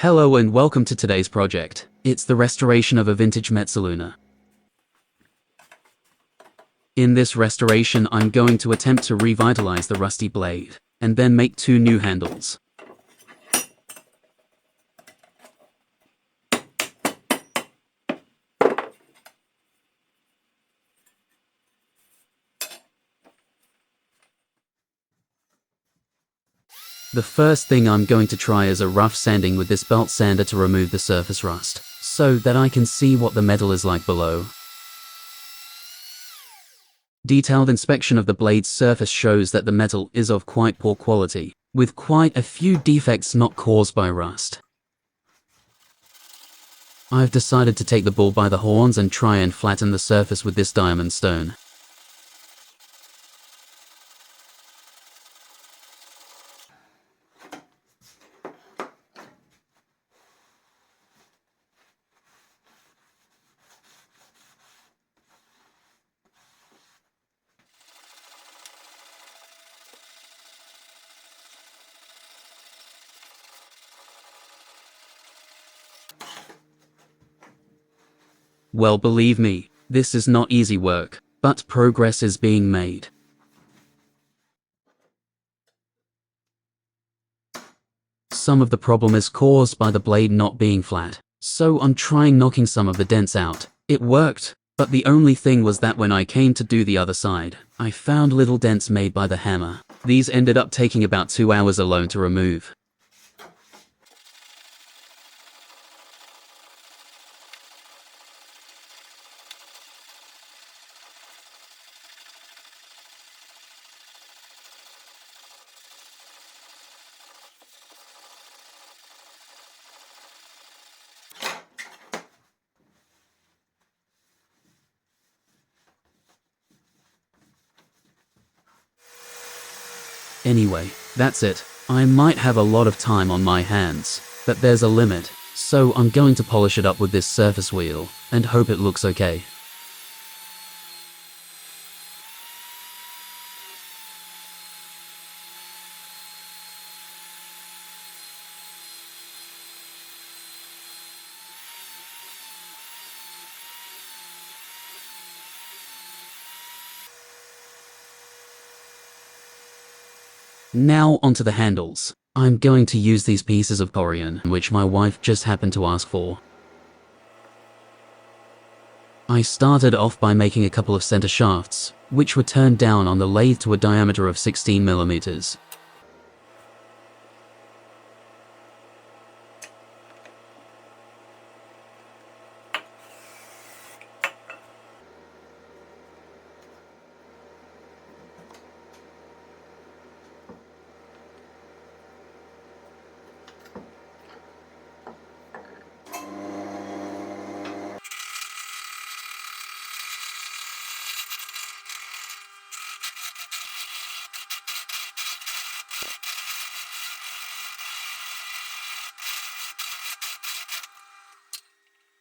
Hello and welcome to today's project. It's the restoration of a vintage Mezzaluna. In this restoration, I'm going to attempt to revitalize the rusty blade, and then make two new handles. The first thing I'm going to try is a rough sanding with this belt sander to remove the surface rust, so that I can see what the metal is like below. Detailed inspection of the blade's surface shows that the metal is of quite poor quality, with quite a few defects not caused by rust. I've decided to take the bull by the horns and try and flatten the surface with this diamond stone. Well, believe me, this is not easy work, but progress is being made. Some of the problem is caused by the blade not being flat, so I'm trying knocking some of the dents out. It worked, but the only thing was that when I came to do the other side, I found little dents made by the hammer. These ended up taking about 2 hours alone to remove. Anyway, that's it. I might have a lot of time on my hands, but there's a limit, so I'm going to polish it up with this surface wheel, and hope it looks okay. Now onto the handles. I'm going to use these pieces of Corian, which my wife just happened to ask for. I started off by making a couple of center shafts, which were turned down on the lathe to a diameter of 16 millimeters.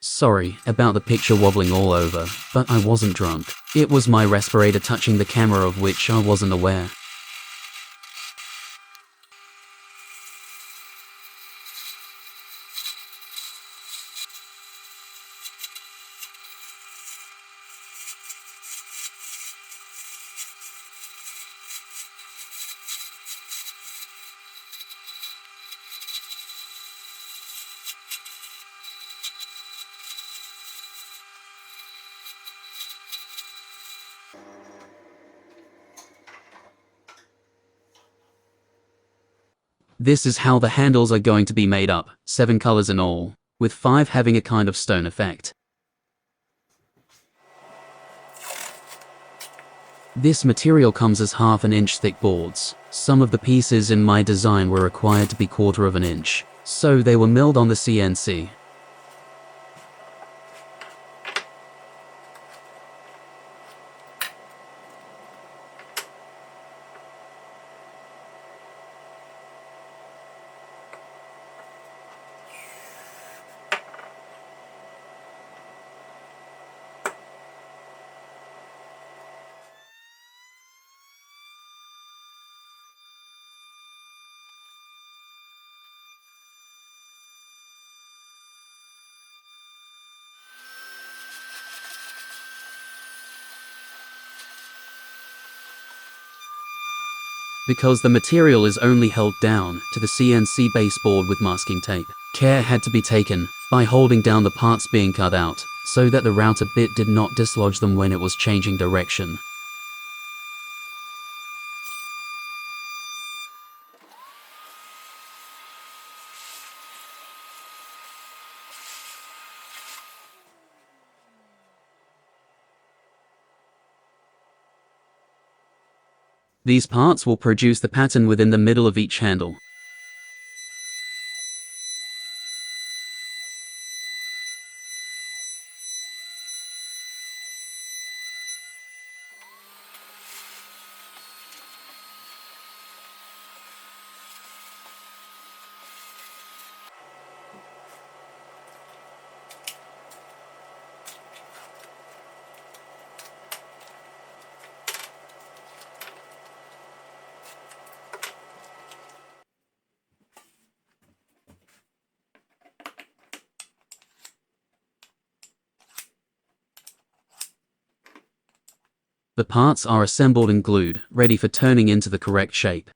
Sorry about the picture wobbling all over, but I wasn't drunk. It was my respirator touching the camera, of which I wasn't aware. This is how the handles are going to be made up, 7 colors in all, with 5 having a kind of stone effect. This material comes as 1/2 inch thick boards. Some of the pieces in my design were required to be 1/4 of an inch, so they were milled on the CNC. because the material is only held down to the CNC baseboard with masking tape. Care had to be taken by holding down the parts being cut out so that the router bit did not dislodge them when it was changing direction. These parts will produce the pattern within the middle of each handle. The parts are assembled and glued, ready for turning into the correct shape.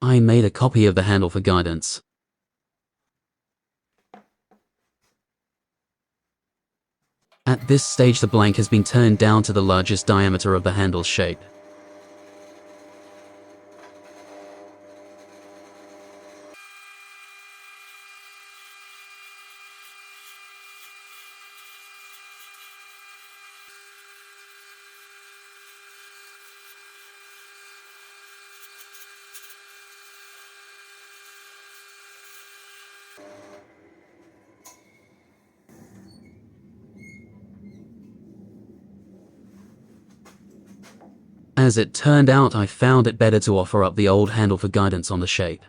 I made a copy of the handle for guidance. At this stage, the blank has been turned down to the largest diameter of the handle's shape. As it turned out, I found it better to offer up the old handle for guidance on the shape.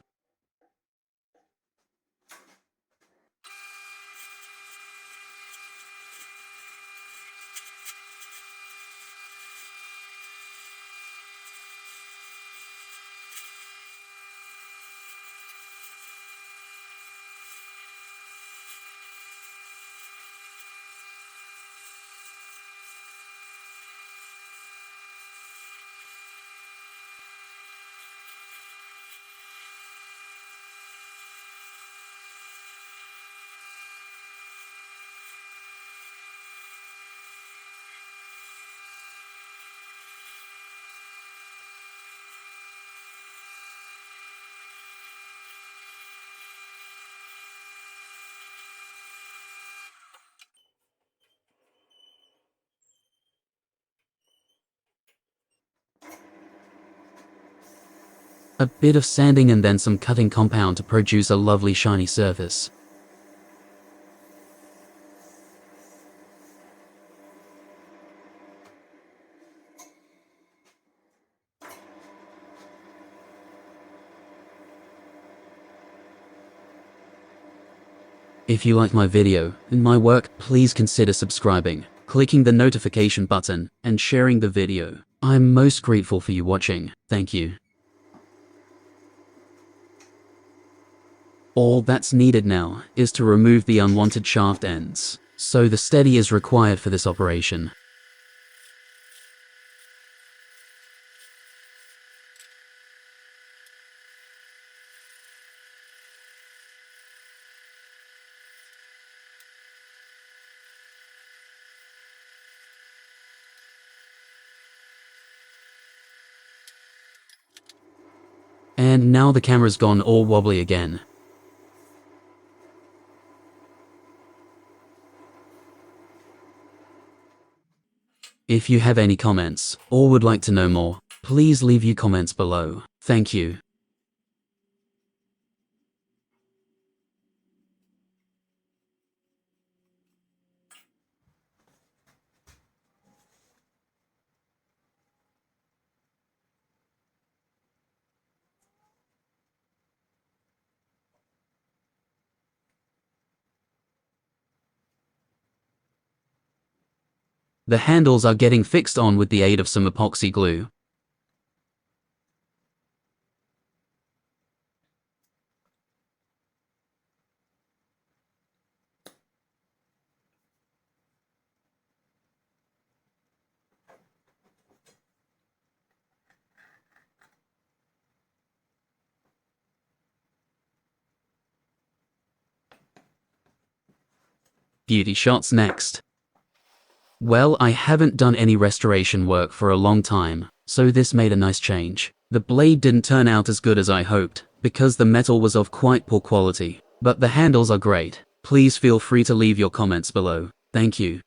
A bit of sanding and then some cutting compound to produce a lovely shiny surface. If you like my video and my work, please consider subscribing, clicking the notification button, and sharing the video. I'm most grateful for you watching. Thank you. All that's needed now is to remove the unwanted shaft ends, so the steady is required for this operation. And now the camera's gone all wobbly again. If you have any comments, or would like to know more, please leave your comments below. Thank you. The handles are getting fixed on with the aid of some epoxy glue. Beauty shots next. Well, I haven't done any restoration work for a long time, so this made a nice change. The blade didn't turn out as good as I hoped, because the metal was of quite poor quality, but the handles are great. Please feel free to leave your comments below. Thank you.